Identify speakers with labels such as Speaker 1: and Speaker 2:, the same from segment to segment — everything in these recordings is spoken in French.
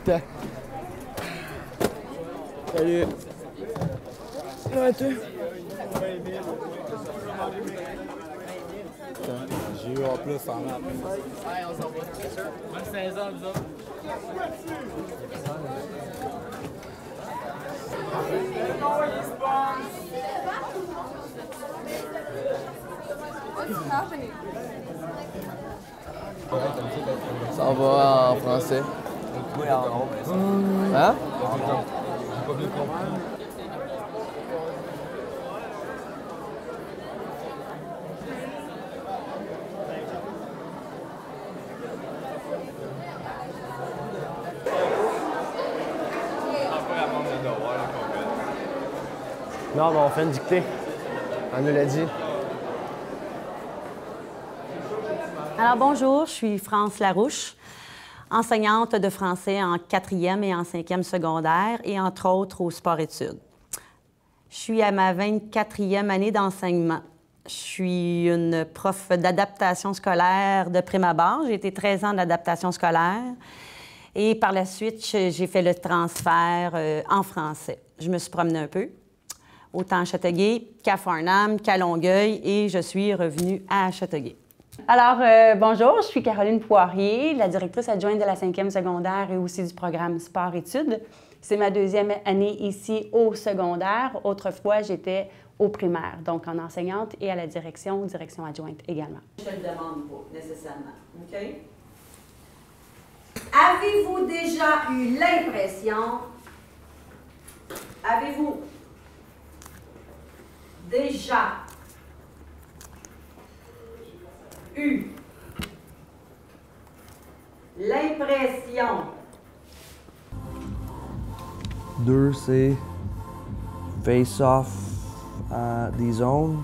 Speaker 1: temps. Salut. Ouais, toi? J'ai eu en plus en maths. Ouais, on s'en va. Bonne saison, nous autres. Ça va en français. Oui, en anglais. Hein? J'ai pas vu comprendre. Non, mais on fait une dictée. On nous l'a dit.
Speaker 2: Alors bonjour, je suis France Larouche, enseignante de français en 4e et en 5e secondaire et entre autres au sport-études. Je suis à ma 24e année d'enseignement. Je suis une prof d'adaptation scolaire de prime abord. J'ai été 13 ans d'adaptation scolaire et par la suite, j'ai fait le transfert en français. Je me suis promenée un peu, autant à Châteauguay qu'à Farnham, qu'à Longueuil, et je suis revenue à Châteauguay. Alors, bonjour, je suis Caroline Poirier, la directrice adjointe de la 5e secondaire et aussi du programme Sport-études. C'est ma 2e année ici au secondaire. Autrefois, j'étais au primaire, donc en enseignante et à la direction adjointe également. Je ne le demande pas nécessairement, OK? Avez-vous déjà eu l'impression, avez-vous déjà eu l'impression?
Speaker 3: 2, c'est face-off des zones.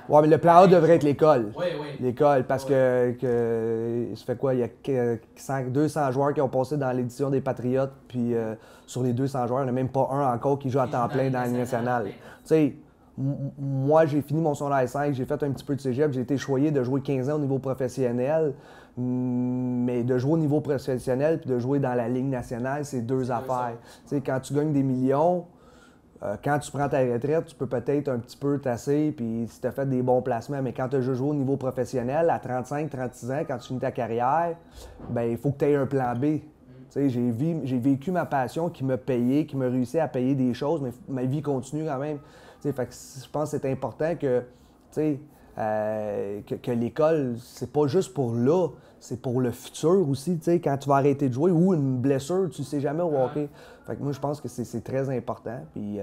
Speaker 1: Ouais, mais le plan A devrait être l'école.
Speaker 4: Oui, oui.
Speaker 1: L'école, parce que ça fait quoi? Il y a 200 joueurs qui ont passé dans l'édition des Patriotes, puis sur les 200 joueurs, il n'y en a même pas un encore qui joue à temps plein dans la Ligue nationale. Tu sais, moi, j'ai fini mon secondaire 5, j'ai fait un petit peu de cégep, j'ai été choyé de jouer 15 ans au niveau professionnel, mais de jouer au niveau professionnel puis de jouer dans la Ligue nationale, c'est deux affaires. Tu sais, quand tu gagnes des millions, quand tu prends ta retraite, tu peux peut-être un petit peu tasser, puis si tu as fait des bons placements, mais quand tu as joué au niveau professionnel, à 35, 36 ans, quand tu finis ta carrière, bien, il faut que tu aies un plan B. Tu sais, j'ai vécu ma passion qui m'a payé, qui m'a réussi à payer des choses, mais ma vie continue quand même. Tu sais, fait que je pense que c'est important que, tu sais, que l'école, c'est pas juste pour là, c'est pour le futur aussi, tu sais, quand tu vas arrêter de jouer ou une blessure, tu sais jamais au hockey. Fait que moi, je pense que c'est très important, puis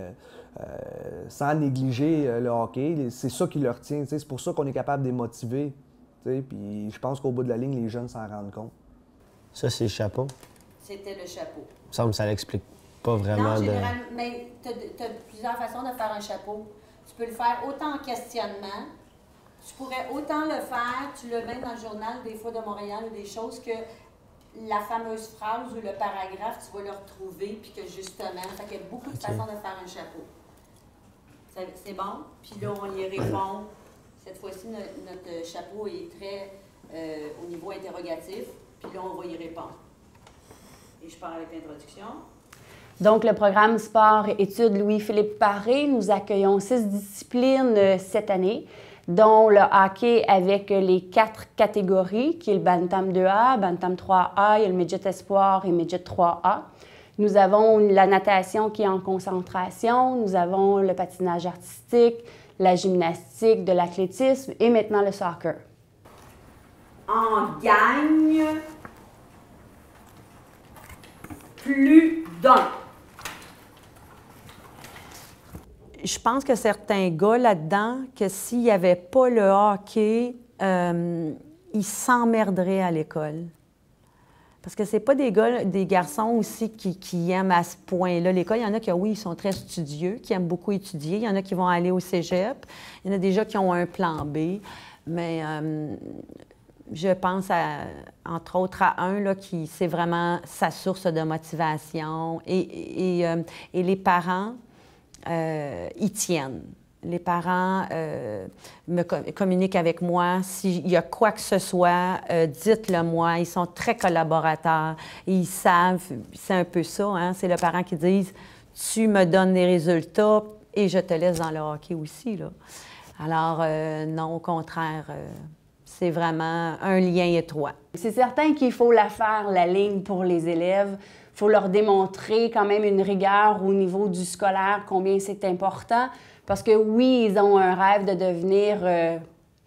Speaker 1: sans négliger le hockey, c'est ça qui le retient, tu sais, c'est pour ça qu'on est capable de les motiver, tu sais, puis je pense qu'au bout de la ligne, les jeunes s'en rendent compte.
Speaker 3: Ça, c'est le chapeau.
Speaker 2: C'était le chapeau.
Speaker 3: Il me semble que ça l'explique pas vraiment.
Speaker 2: Non, mais tu as plusieurs façons de faire un chapeau. Tu peux le faire autant en questionnement. Tu pourrais autant le faire, tu le mets dans le journal des fois de Montréal ou des choses que la fameuse phrase ou le paragraphe, tu vas le retrouver, puis que justement, fait qu'il y a beaucoup de façons de faire un chapeau. C'est bon? Puis là, on y répond. Cette fois-ci, notre chapeau est très au niveau interrogatif, puis là, on va y répondre. Et je pars avec l'introduction. Donc, le programme Sport-études Louis-Philippe Paré, nous accueillons 6 disciplines cette année, dont le hockey avec les 4 catégories, qui est le Bantam 2A, Bantam 3A, il y a le Midget Espoir et Midget 3A. Nous avons la natation qui est en concentration, nous avons le patinage artistique, la gymnastique, de l'athlétisme et maintenant le soccer. En gagne plus d'un. Je pense que certains gars là-dedans, que s'il n'y avait pas le hockey, ils s'emmerderaient à l'école. Parce que c'est pas des gars, des garçons aussi qui aiment à ce point-là l'école. Il y en a qui, oui, ils sont très studieux, qui aiment beaucoup étudier. Il y en a qui vont aller au cégep. Il y en a déjà qui ont un plan B. Mais je pense, entre autres, à un là, qui c'est vraiment sa source de motivation. Et les parents y tiennent. Les parents communiquent avec moi. S'il y a quoi que ce soit, dites-le moi. Ils sont très collaborateurs. Ils savent, c'est un peu ça, hein? C'est le parent qui dit « Tu me donnes des résultats et je te laisse dans le hockey aussi. » là. Alors, non, au contraire, c'est vraiment un lien étroit.
Speaker 4: C'est certain qu'il faut la faire, la ligne, pour les élèves. Il faut leur démontrer quand même une rigueur au niveau du scolaire, combien c'est important. Parce que oui, ils ont un rêve de devenir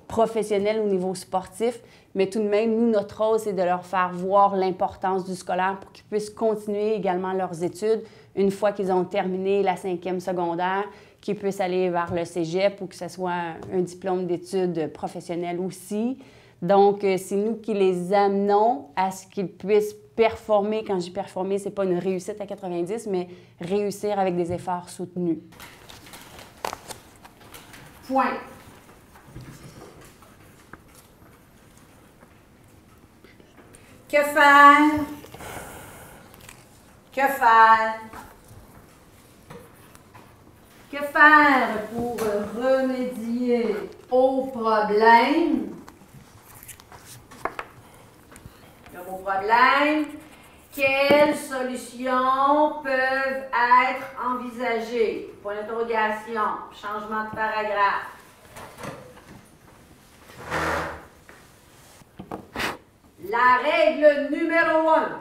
Speaker 4: professionnels au niveau sportif, mais tout de même, nous, notre rôle, c'est de leur faire voir l'importance du scolaire pour qu'ils puissent continuer également leurs études une fois qu'ils ont terminé la 5e secondaire, qu'ils puissent aller vers le cégep ou que ce soit un diplôme d'études professionnelles aussi. Donc, c'est nous qui les amenons à ce qu'ils puissent performer. Quand je dis performer, ce n'est pas une réussite à 90, mais réussir avec des efforts soutenus.
Speaker 2: Point. Que faire? Que faire? Que faire pour remédier au problème? Le mot problème. Quelles solutions peuvent être envisagées? Point d'interrogation. Changement de paragraphe. La règle numéro 1.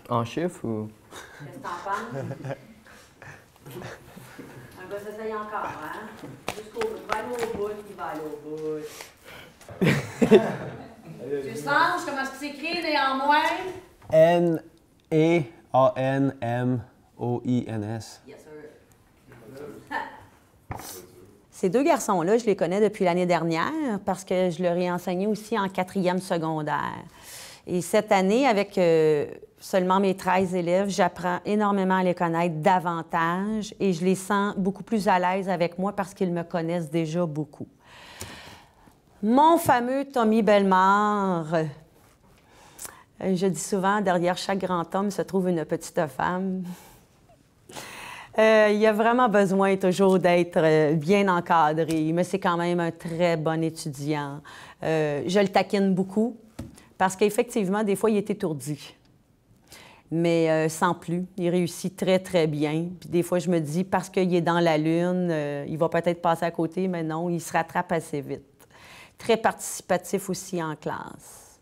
Speaker 3: En chiffres ou?
Speaker 2: Qu'est-ce que t'en penses? Un gars s'essaye encore, hein? Jusqu'au bout. Il va aller au bout, il va aller au bout. Tu sens comment ça s'écrit néanmoins?
Speaker 3: N-E-A-N-M-O-I-N-S.
Speaker 2: Yes, sir. Ces deux garçons-là, je les connais depuis l'année dernière parce que je leur ai enseigné aussi en 4e secondaire. Et cette année, avec seulement mes 13 élèves, j'apprends énormément à les connaître davantage et je les sens beaucoup plus à l'aise avec moi parce qu'ils me connaissent déjà beaucoup. Mon fameux Tommy Bellemare, je dis souvent, derrière chaque grand homme se trouve une petite femme. Il a vraiment besoin toujours d'être bien encadré, mais c'est quand même un très bon étudiant. Je le taquine beaucoup parce qu'effectivement, des fois, il est étourdi. Mais sans plus, il réussit très, très bien. Puis des fois, je me dis, parce qu'il est dans la lune, il va peut-être passer à côté, mais non, il se rattrape assez vite. Très participatif aussi en classe.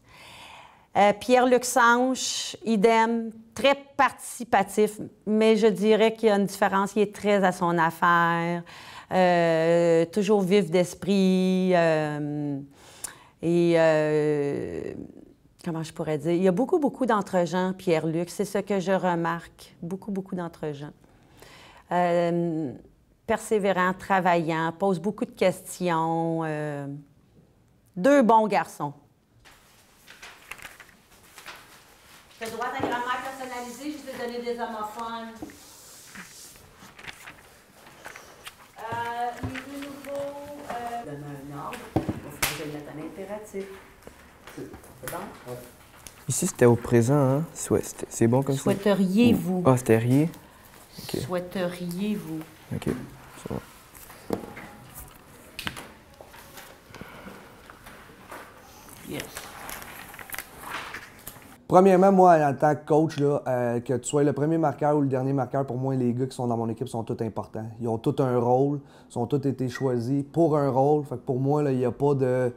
Speaker 2: Pierre-Luc Sanche, idem, très participatif, mais je dirais qu'il y a une différence. Il est très à son affaire, toujours vif d'esprit. Comment je pourrais dire? Il y a beaucoup, beaucoup d'entre-gens, Pierre-Luc. C'est ce que je remarque. Beaucoup, beaucoup d'entre-gens. Persévérant, travaillant, pose beaucoup de questions. Deux bons garçons. Tu as droit à ta grammaire personnalisée, je t'ai donné des homophones. Les deux nouveaux, donne un ordre, il faut que je le mette en impératif. C'est bon? Ouais.
Speaker 3: Ici, c'était au présent, hein? C'est bon comme ça?
Speaker 2: Souhaiteriez-vous?
Speaker 3: Ah, c'était riez? Okay.
Speaker 2: Souhaiteriez-vous?
Speaker 3: OK, c'est bon.
Speaker 2: Yes.
Speaker 1: Premièrement, moi, en tant que coach, là, que tu sois le premier marqueur ou le dernier marqueur, pour moi, les gars qui sont dans mon équipe sont tous importants. Ils ont tous un rôle, ils ont tous été choisis pour un rôle. Fait que pour moi, il n'y a pas de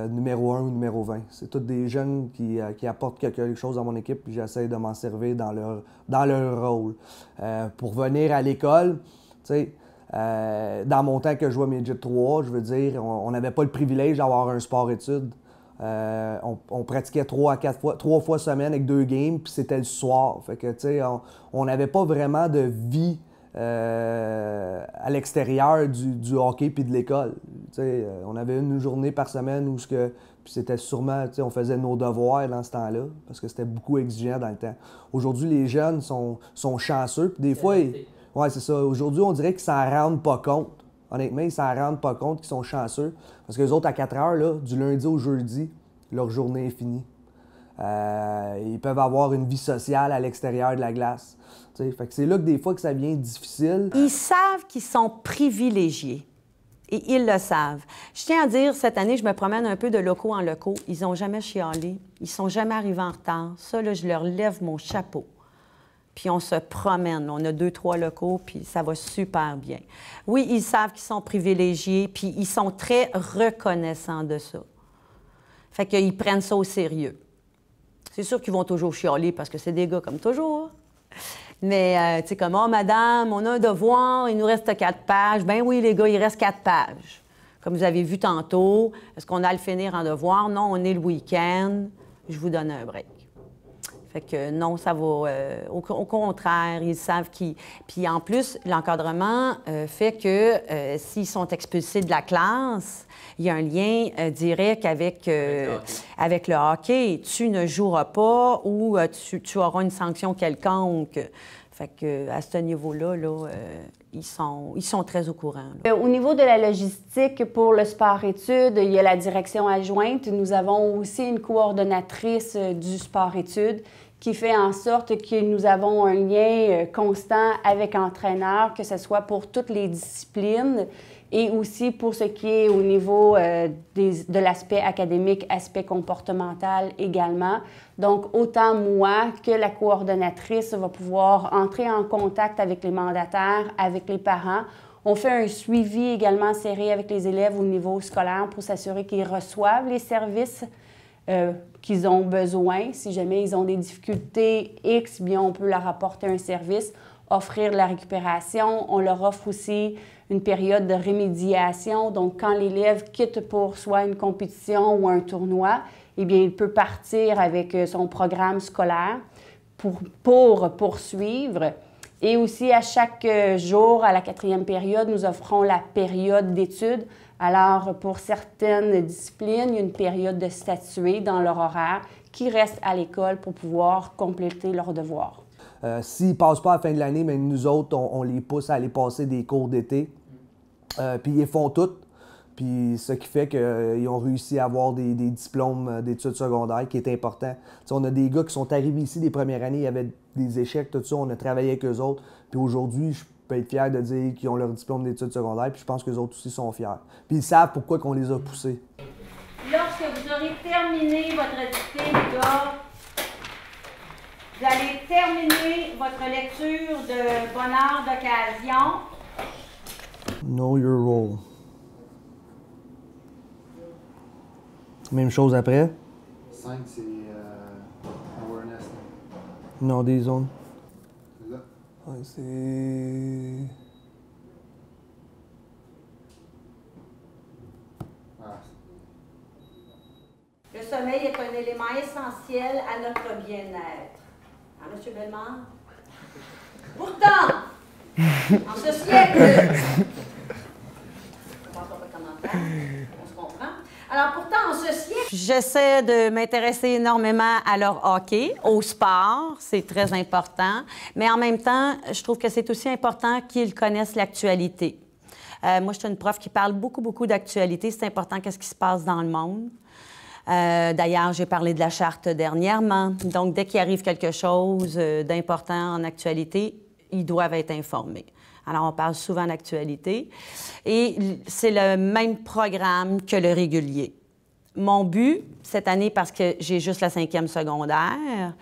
Speaker 1: numéro 1 ou numéro 20. C'est tous des jeunes qui apportent quelque chose dans mon équipe, puis j'essaie de m'en servir dans leur rôle. Pour venir à l'école, tu sais, dans mon temps que je jouais Midget 3, je veux dire, on n'avait pas le privilège d'avoir un sport-études. On pratiquait 3 fois semaine avec 2 games, puis c'était le soir. Fait que, tu sais, on n'avait pas vraiment de vie à l'extérieur du hockey puis de l'école. Tu sais, on avait une journée par semaine où puis c'était sûrement, tu sais, on faisait nos devoirs dans ce temps-là, parce que c'était beaucoup exigeant dans le temps. Aujourd'hui, les jeunes sont chanceux, puis des fois, ouais, c'est ça. Aujourd'hui, on dirait qu'ils s'en rendent pas compte. Honnêtement, ils s'en rendent pas compte qu'ils sont chanceux. Parce que les autres, à 4 heures, là, du lundi au jeudi, leur journée est finie. Ils peuvent avoir une vie sociale à l'extérieur de la glace. Fait que c'est là que des fois que ça devient difficile.
Speaker 5: Ils savent qu'ils sont privilégiés. Et ils le savent. Je tiens à dire, cette année, je me promène un peu de locaux en locaux. Ils n'ont jamais chialé. Ils sont jamais arrivés en retard. Ça, là, je leur lève mon chapeau. Puis on se promène. On a 2-3 locaux, puis ça va super bien. Oui, ils savent qu'ils sont privilégiés, puis ils sont très reconnaissants de ça. Fait qu'ils prennent ça au sérieux. C'est sûr qu'ils vont toujours chialer parce que c'est des gars comme toujours. Mais, tu sais, comme, oh, madame, on a un devoir, il nous reste 4 pages. Ben oui, les gars, il reste 4 pages. Comme vous avez vu tantôt, est-ce qu'on a à le finir en devoir? Non, on est le week-end. Je vous donne un break. Fait que non, ça va. Au contraire, ils savent qu'ils. Puis en plus, l'encadrement fait que s'ils sont expulsés de la classe, il y a un lien direct avec le hockey. Tu ne joueras pas ou tu auras une sanction quelconque. Fait que à ce niveau-là, ils sont très au courant.
Speaker 4: Au niveau de la logistique pour le sport-études, il y a la direction adjointe. Nous avons aussi une coordonnatrice du sport-études qui fait en sorte que nous avons un lien constant avec l'entraîneur, que ce soit pour toutes les disciplines et aussi pour ce qui est au niveau de l'aspect académique, aspect comportemental également. Donc, autant moi que la coordonnatrice va pouvoir entrer en contact avec les mandataires, avec les parents. On fait un suivi également serré avec les élèves au niveau scolaire pour s'assurer qu'ils reçoivent les services qu'ils ont besoin. Si jamais ils ont des difficultés X, bien on peut leur apporter un service, offrir de la récupération. On leur offre aussi une période de rémédiation. Donc, quand l'élève quitte pour soit une compétition ou un tournoi, eh bien, il peut partir avec son programme scolaire pour poursuivre. Et aussi, à chaque jour, à la 4e période, nous offrons la période d'études. Alors, pour certaines disciplines, il y a une période de statuer dans leur horaire qui restent à l'école pour pouvoir compléter leurs devoirs.
Speaker 1: S'ils ne passent pas à la fin de l'année, mais nous autres, on les pousse à aller passer des cours d'été. Puis ils les font toutes. Puis ce qui fait qu'ils ont réussi à avoir des diplômes d'études secondaires, qui est important. T'sais, on a des gars qui sont arrivés ici des premières années, il y avait des échecs, tout ça, on a travaillé avec eux autres. Puis aujourd'hui, je peux être fier de dire qu'ils ont leur diplôme d'études secondaires, puis je pense que les autres aussi sont fiers. Puis ils savent pourquoi on les a poussés.
Speaker 2: Lorsque vous aurez terminé votre dictée, les gars, vous allez terminer votre lecture de bonheur d'occasion.
Speaker 1: Know your role. Même chose après.
Speaker 6: 5, c'est awareness.
Speaker 1: Non, des zones.
Speaker 6: Là.
Speaker 1: Ouais, c'est...
Speaker 6: Ah.
Speaker 2: Le sommeil est un élément essentiel à notre bien-être. Hein, M. Bellemare? Pourtant, en ce siècle... On se comprend. Alors pourtant, en ce siècle...
Speaker 5: J'essaie de m'intéresser énormément à leur hockey, au sport, c'est très important. Mais en même temps, je trouve que c'est aussi important qu'ils connaissent l'actualité. Moi, je suis une prof qui parle beaucoup d'actualité. C'est important qu'est-ce qui se passe dans le monde. D'ailleurs, j'ai parlé de la charte dernièrement. Donc, dès qu'il arrive quelque chose d'important en actualité, ils doivent être informés. Alors, on parle souvent d'actualité. Et c'est le même programme que le régulier. Mon but, cette année, parce que j'ai juste la 5e secondaire,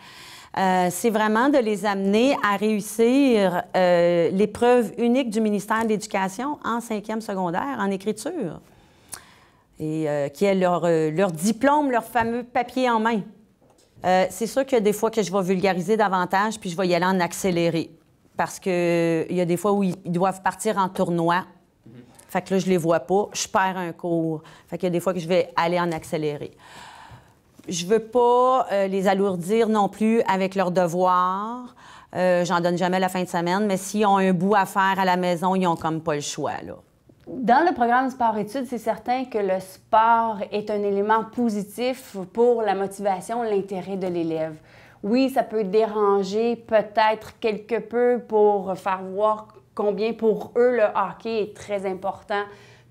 Speaker 5: c'est vraiment de les amener à réussir l'épreuve unique du ministère de l'Éducation en 5e secondaire, en écriture. Et qui est leur diplôme, leur fameux papier en main. C'est sûr qu'il y a des fois que je vais vulgariser davantage, puis je vais y aller en accéléré. Parce qu'il y a des fois où ils doivent partir en tournoi. Fait que là, je les vois pas, je perds un cours. Fait qu'il y a des fois que je vais aller en accéléré. Je veux pas les alourdir non plus avec leurs devoirs. J'en donne jamais la fin de semaine, mais s'ils ont un bout à faire à la maison, ils n'ont comme pas le choix, là.
Speaker 4: Dans le programme sport-études, c'est certain que le sport est un élément positif pour la motivation, l'intérêt de l'élève. Oui, ça peut déranger peut-être quelque peu pour faire voir combien pour eux le hockey est très important,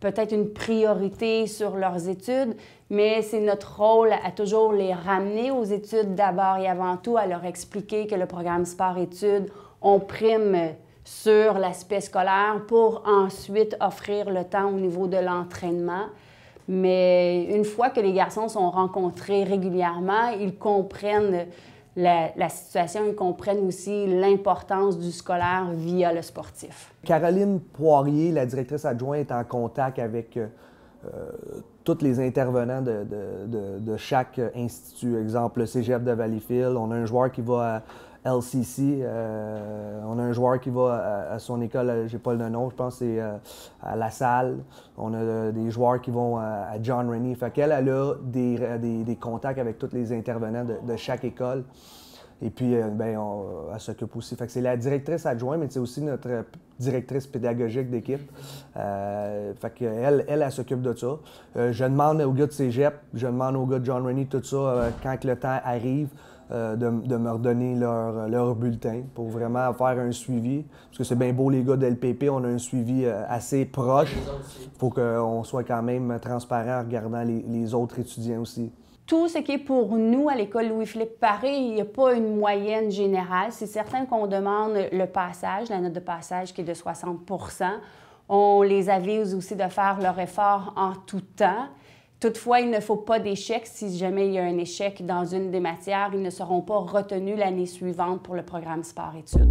Speaker 4: peut-être une priorité sur leurs études, mais c'est notre rôle à toujours les ramener aux études d'abord et avant tout, à leur expliquer que le programme sport-études, on prime sur l'aspect scolaire pour ensuite offrir le temps au niveau de l'entraînement. Mais une fois que les garçons sont rencontrés régulièrement, ils comprennent la situation, ils comprennent aussi l'importance du scolaire via le sportif.
Speaker 1: Caroline Poirier, la directrice adjointe, est en contact avec tous les intervenants de chaque institut. Exemple, le Cégep de Valleyfield, on a un joueur qui va à LCC, on a un joueur qui va à son école, j'ai pas le nom, je pense que c'est à La Salle. On a des joueurs qui vont à John Rennie. Fait qu'elle a des contacts avec tous les intervenants de chaque école. Et puis, elle s'occupe aussi. Fait que c'est la directrice adjointe, mais c'est aussi notre directrice pédagogique d'équipe. Fait qu'elle, elle s'occupe de ça. Je demande aux gars de Cégep, je demande aux gars de John Rennie, tout ça, quand le temps arrive, de me redonner leur bulletin pour vraiment faire un suivi. Parce que c'est bien beau, les gars de LPP, on a un suivi assez proche. Il faut qu'on soit quand même transparent en regardant les autres étudiants aussi.
Speaker 4: Tout ce qui est pour nous à l'école Louis-Philippe Paré, il n'y a pas une moyenne générale. C'est certain qu'on demande le passage, la note de passage qui est de 60 %. On les avise aussi de faire leur effort en tout temps. Toutefois, il ne faut pas d'échec. Si jamais il y a un échec dans une des matières, ils ne seront pas retenus l'année suivante pour le programme sport-études.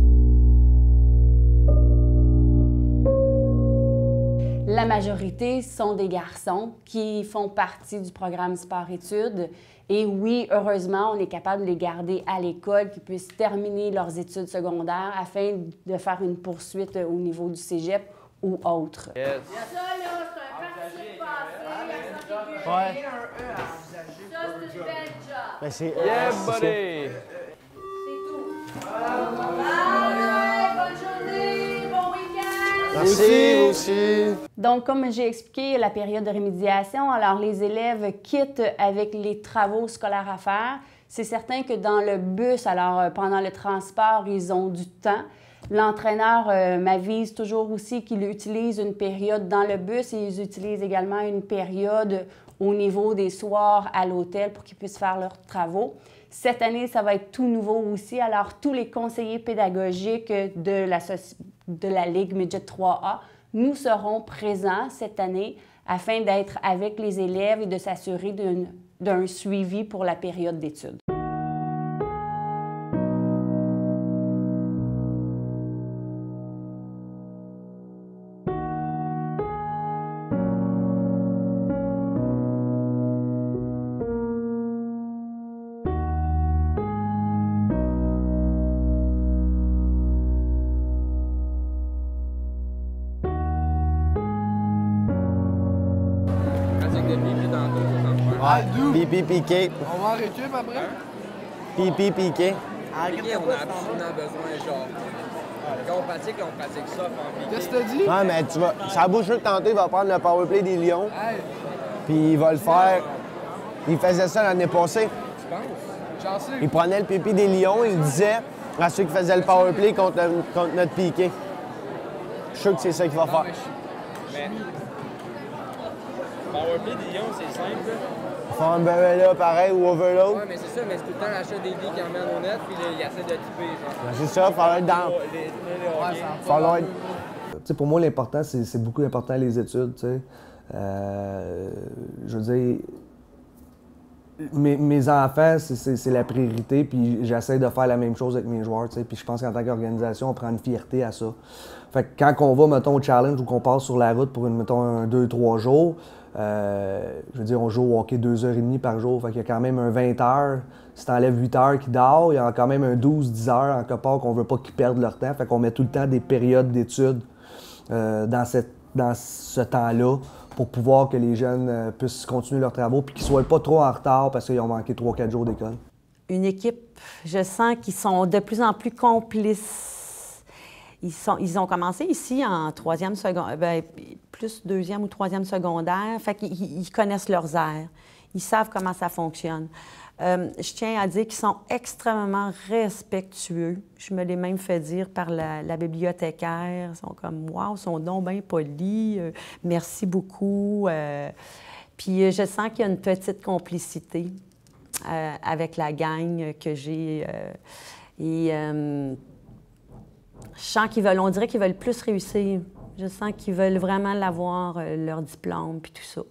Speaker 4: La majorité sont des garçons qui font partie du programme sport-études. Et oui, heureusement, on est capable de les garder à l'école, qu'ils puissent terminer leurs études secondaires afin de faire une poursuite au niveau du cégep ou autre.
Speaker 2: Ça, là, c'est un participe passé, ça, c'est une belle job.
Speaker 7: Ben, c'est
Speaker 3: buddy!
Speaker 2: C'est tout. Bye, bonne journée, bon week-end!
Speaker 7: Merci, vous aussi.
Speaker 4: Donc, comme j'ai expliqué, la période de rémédiation, alors les élèves quittent avec les travaux scolaires à faire. C'est certain que dans le bus, alors pendant le transport, ils ont du temps. L'entraîneur m'avise toujours aussi qu'il utilise une période dans le bus et ils utilisent également une période au niveau des soirs à l'hôtel pour qu'ils puissent faire leurs travaux. Cette année, ça va être tout nouveau aussi. Alors, tous les conseillers pédagogiques de la Ligue Midget 3A, nous serons présents cette année afin d'être avec les élèves et de s'assurer d'un suivi pour la période d'études.
Speaker 7: Pipi piqué.
Speaker 3: On va en récup après?
Speaker 7: Pipi piqué.
Speaker 8: On a absolument besoin, genre. Quand on pratique ça,
Speaker 3: Qu'est-ce que t'as dit?
Speaker 7: Ouais, mais tu vas. Sa bouche de tantôt, il va prendre le powerplay des Lions. Puis il va le faire. Il faisait ça l'année passée.
Speaker 8: tu penses?
Speaker 3: Chanceux.
Speaker 7: Il prenait le pipi des Lions, il disait à ceux qui faisaient le powerplay contre notre piqué. Je suis sûr que c'est ça qu'il va faire.
Speaker 8: Mais. Powerplay des Lions, c'est simple.
Speaker 7: Faire un là, pareil, ou overload.
Speaker 8: Ouais, mais c'est ça, mais c'est tout le temps l'achat des billes qui emmène au net, puis il essaie de typer, genre.
Speaker 7: Ben, c'est ça, falloir être dans. Falloir être.
Speaker 1: T'sais, pour moi, l'important, c'est beaucoup important les études. Je veux dire, mes enfants, c'est la priorité, puis j'essaie de faire la même chose avec mes joueurs. Puis je pense qu'en tant qu'organisation, on prend une fierté à ça. Fait que quand on va, mettons, au challenge ou qu'on passe sur la route pour, mettons, 2-3 jours, je veux dire, on joue au hockey 2h30 par jour. Fait qu'il y a quand même un 20 heures. Si t'enlèves 8 heures qui dort, il y a quand même un 12-10 heures en quelque part qu'on veut pas qu'ils perdent leur temps. Fait qu'on met tout le temps des périodes d'études dans ce temps-là pour pouvoir que les jeunes puissent continuer leurs travaux puis qu'ils soient pas trop en retard parce qu'ils ont manqué 3-4 jours d'école.
Speaker 5: Une équipe, je sens qu'ils sont de plus en plus complices. Ils ont commencé ici en troisième secondaire, plus deuxième ou troisième secondaire. Fait qu'ils connaissent leurs airs. Ils savent comment ça fonctionne. Je tiens à dire qu'ils sont extrêmement respectueux. Je me l'ai même fait dire par la bibliothécaire. Ils sont comme « Wow, ils sont donc bien polis, merci beaucoup. » Puis je sens qu'il y a une petite complicité avec la gang que j'ai. Je sens qu'ils veulent, on dirait qu'ils veulent plus réussir. Je sens qu'ils veulent vraiment l'avoir, leur diplôme, puis tout ça.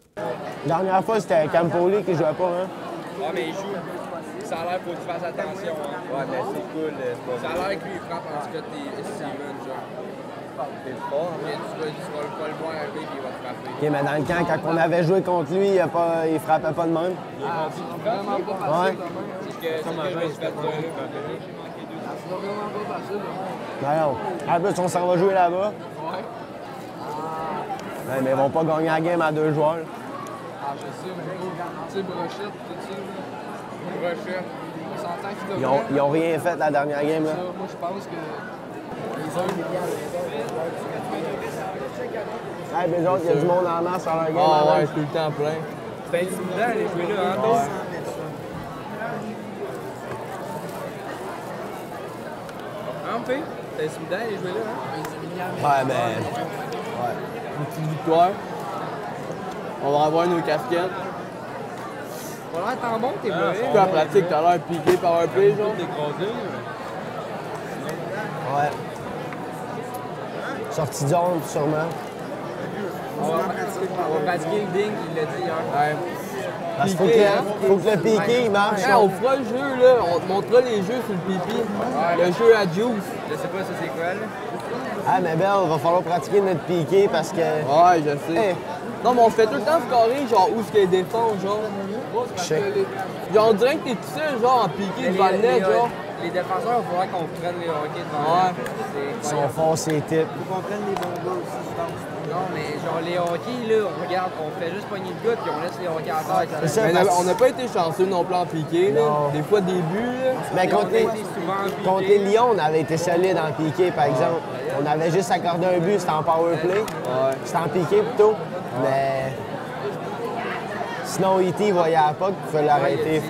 Speaker 7: La dernière fois, c'était Campoli qui jouait pas, hein?
Speaker 8: Ouais, mais il joue. Ça a l'air, faut que tu fasses attention. Hein. Ouais, mais c'est cool. Ça a l'air que lui, il frappe en tout cas tes Steven, genre. T'es fort, hein? Tu vas pas le voir arriver, puis il va te frapper.
Speaker 7: OK, mais dans le camp, quand on avait joué contre lui, il frappait pas de même.
Speaker 8: Vraiment pas facile. C'est ce que je me suis fait dire.
Speaker 7: Non. En plus, on s'en va jouer là-bas.
Speaker 8: Ouais.
Speaker 7: Ouais, mais ils vont pas gagner la game à 2 joueurs.
Speaker 8: Ah, je sais, mais tu sais, Brochette, tout ça. Brochette. On s'entend qu'ils devraient.
Speaker 7: Ils ont rien fait la dernière game, là.
Speaker 8: Moi, je pense que les autres,
Speaker 7: Ouais, mais les autres, il y a du monde en masse sur leur game.
Speaker 8: ah ouais, tout le temps plein. C'est intimidant, les jouer là, hein, ouais. En fait, c'est intimidant, les jouer là, hein?
Speaker 7: Ouais, mais...
Speaker 8: Ouais. Une petite victoire. On va avoir nos casquettes. On a l'air tant bon, t'es mauvais. Tu peux en pratique, t'as l'air piqué par un play, genre.
Speaker 7: Ouais. Sortie de zone, sûrement.
Speaker 8: On va pratiquer le ding, il l'a dit hier. Ouais.
Speaker 7: Parce qu'il faut que le piqué, il marche.
Speaker 8: Hey, on fera le jeu, là. On te montrera les jeux sur le pipi. Le jeu à juice. Je sais pas ça c'est quoi, là.
Speaker 7: Ah, mais ben, on va falloir pratiquer notre piqué parce que...
Speaker 8: Ouais, je sais. Hey. Non, mais on fait tout le temps scorer, genre, où est-ce qu'il défend, genre.
Speaker 7: Je sais.
Speaker 8: Genre, on dirait que t'es tout seul, genre, en piqué devant le net, genre.
Speaker 9: Les défenseurs, il faudra qu'on prenne les hockey devant
Speaker 8: ouais.
Speaker 7: Ils sont forts, ces types.
Speaker 9: Il faut qu'on prenne les bons gars aussi, je pense. Non, mais genre, les hockey, là, on regarde, on fait juste pogner le gars, puis on laisse les hockey à terre.
Speaker 8: Mais on n'a pas été chanceux non plus en piqué, là. Des fois, des buts, là.
Speaker 7: Mais contre les Lions, on avait été solide en piqué, par exemple. On avait juste accordé un but, c'était en power play.
Speaker 8: Ouais.
Speaker 7: C'était en piqué plutôt. Mais sinon, E.T. voyait à la puck, il fallait l'arrêter.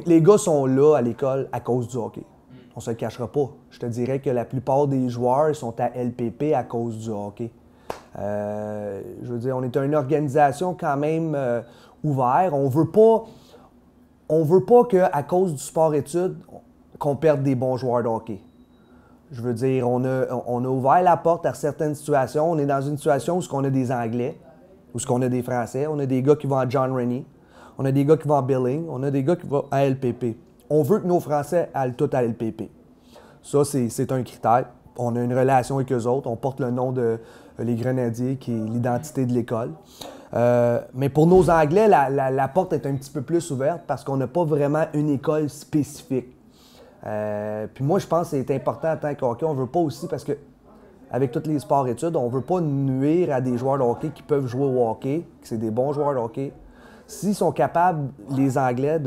Speaker 1: Les gars sont là à l'école à cause du hockey. On se le cachera pas. Je te dirais que la plupart des joueurs sont à LPP à cause du hockey. Je veux dire, on est une organisation quand même ouverte. On veut pas qu'à cause du sport-études, qu'on perde des bons joueurs de hockey. Je veux dire, on a ouvert la porte à certaines situations. On est dans une situation où on a des Anglais, où on a des Français, on a des gars qui vont à John Rennie, on a des gars qui vont à Billing, on a des gars qui vont à LPP. On veut que nos Français aillent tous à LPP. Ça, c'est un critère. On a une relation avec eux autres. On porte le nom de les Grenadiers, qui est l'identité de l'école. Mais pour nos Anglais, la porte est un petit peu plus ouverte parce qu'on n'a pas vraiment une école spécifique. Puis moi, je pense que c'est important en tant que hockey. On veut pas aussi, parce que avec tous les sports-études, on veut pas nuire à des joueurs de hockey qui peuvent jouer au hockey, que c'est des bons joueurs de hockey. S'ils sont capables, les Anglais,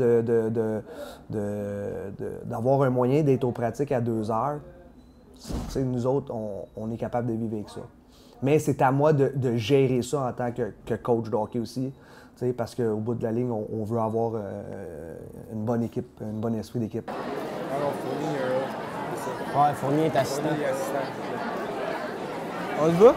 Speaker 1: d'avoir un moyen d'être aux pratiques à 2 heures, nous autres, on est capable de vivre avec ça. Mais c'est à moi de gérer ça en tant que coach de hockey aussi, parce qu'au bout de la ligne, on veut avoir une bonne équipe, un bon esprit d'équipe.
Speaker 7: Ouais, Fournier est assistant.
Speaker 8: On le va?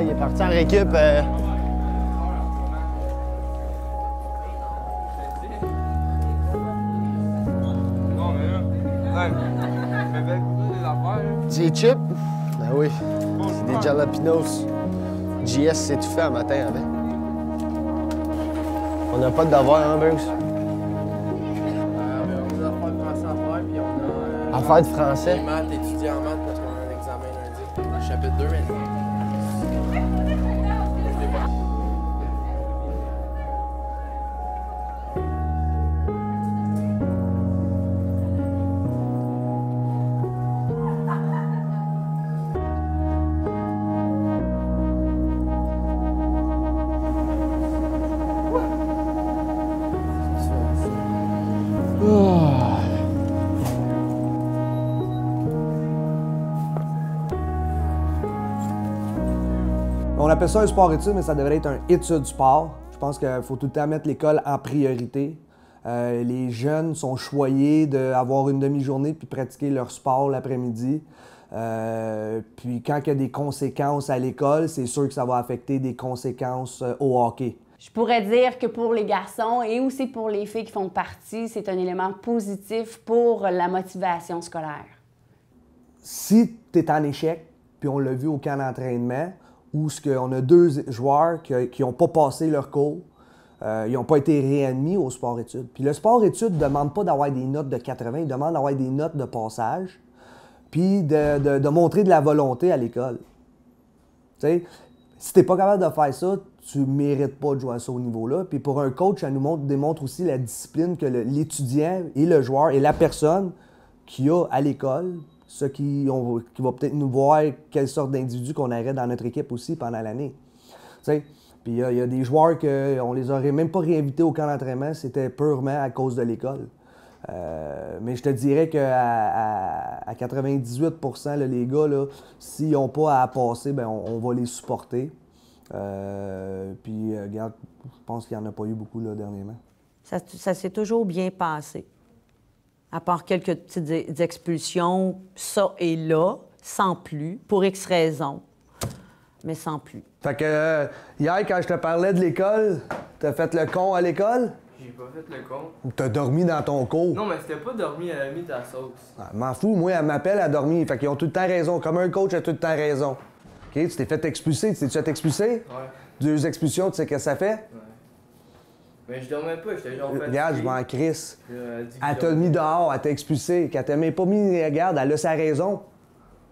Speaker 7: Il est parti en récup. Des chips? Ben oui, c'est des jalapenos. JS s'est tout fait un matin avec. On n'a pas de devoir, hein, Bruce?
Speaker 9: On a affaires de français à faire, puis on a...
Speaker 7: Affaires de français?
Speaker 9: Les maths, étudier en maths parce qu'on a un examen lundi. Chapitre 2 maintenant.
Speaker 1: On appelle ça un sport-études, mais ça devrait être un études-sport. Je pense qu'il faut tout le temps mettre l'école en priorité. Les jeunes sont choyés d'avoir une demi-journée puis pratiquer leur sport l'après-midi. Puis quand il y a des conséquences à l'école, c'est sûr que ça va affecter des conséquences au hockey.
Speaker 4: Je pourrais dire que pour les garçons et aussi pour les filles qui font partie, c'est un élément positif pour la motivation scolaire.
Speaker 1: Si tu es en échec, puis on l'a vu au camp d'entraînement, où on a 2 joueurs qui n'ont pas passé leur cours, ils n'ont pas été réadmis au sport-études. Puis le sport-études ne demande pas d'avoir des notes de 80, il demande d'avoir des notes de passage, puis de montrer de la volonté à l'école. Tu sais, si tu n'es pas capable de faire ça, tu ne mérites pas de jouer à ce niveau-là. Puis pour un coach, ça démontre aussi la discipline que l'étudiant et le joueur et la personne qu'il y a à l'école, ceux qui va peut-être nous voir quelle sorte d'individu qu'on aurait dans notre équipe aussi pendant l'année. Tu sais, puis il y a des joueurs qu'on les aurait même pas réinvités au camp d'entraînement, c'était purement à cause de l'école. Mais je te dirais qu'à 98 % là, les gars, s'ils n'ont pas à passer, ben on va les supporter. Puis, regarde, je pense qu'il n'y en a pas eu beaucoup là, dernièrement.
Speaker 5: Ça s'est toujours bien passé. À part quelques petites expulsions, ça et là, sans plus, pour X raisons, mais sans plus.
Speaker 1: Fait que hier, quand je te parlais de l'école, t'as fait le con à l'école?
Speaker 3: J'ai pas fait le con.
Speaker 1: Ou t'as dormi dans ton cours?
Speaker 3: Non, mais c'était pas dormi, elle a mis ta sauce.
Speaker 1: Ah, m'en fous, moi, elle m'appelle à dormir. Fait qu'ils ont tout le temps raison. Comme un coach a tout le temps raison. OK, tu t'es fait expulser. Tu t'es fait expulser?
Speaker 3: Ouais.
Speaker 1: 2 expulsions, tu sais ce que ça fait?
Speaker 3: Ouais. Mais je dormais pas, j'étais genre fatigué.
Speaker 1: Regarde, je m'en crisse.
Speaker 3: Elle
Speaker 1: Elle t'a mis dehors, elle t'a expulsé. Quand elle t'a pas mis, regarde, elle a sa raison.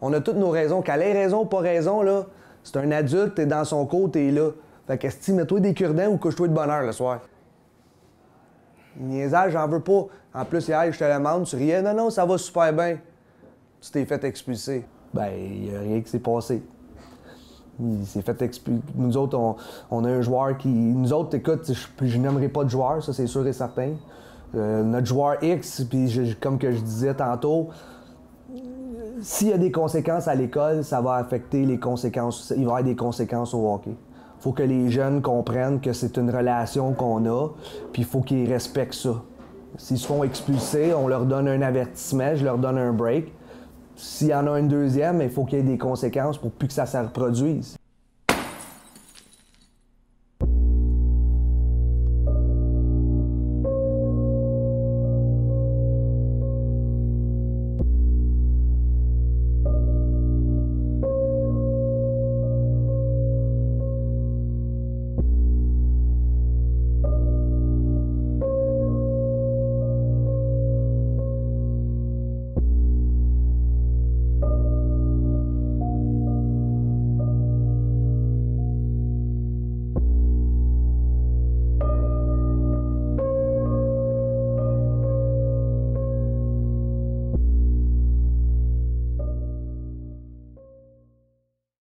Speaker 1: On a toutes nos raisons. Qu'elle ait raison ou pas raison, là, c'est un adulte, t'es dans son cours, t'es là. Fait que, mets-toi des cure-dents ou couche-toi de bonne heure le soir. Niaisage, j'en veux pas. En plus, hier, je te demande, tu riais. Non, ça va super bien. Tu t'es fait expulser. Ben, il n'y a rien qui s'est passé. Il s'est fait expulser. Nous autres, on a un joueur qui... Nous autres, écoute, je n'aimerais pas de joueur, ça, c'est sûr et certain. Notre joueur X, puis comme que je disais tantôt, s'il y a des conséquences à l'école, ça va affecter les conséquences. Il va y avoir des conséquences au hockey. Il faut que les jeunes comprennent que c'est une relation qu'on a, puis il faut qu'ils respectent ça. S'ils se font expulser, on leur donne un avertissement, je leur donne un break. S'il y en a une deuxième, il faut qu'il y ait des conséquences pour plus que ça se reproduise.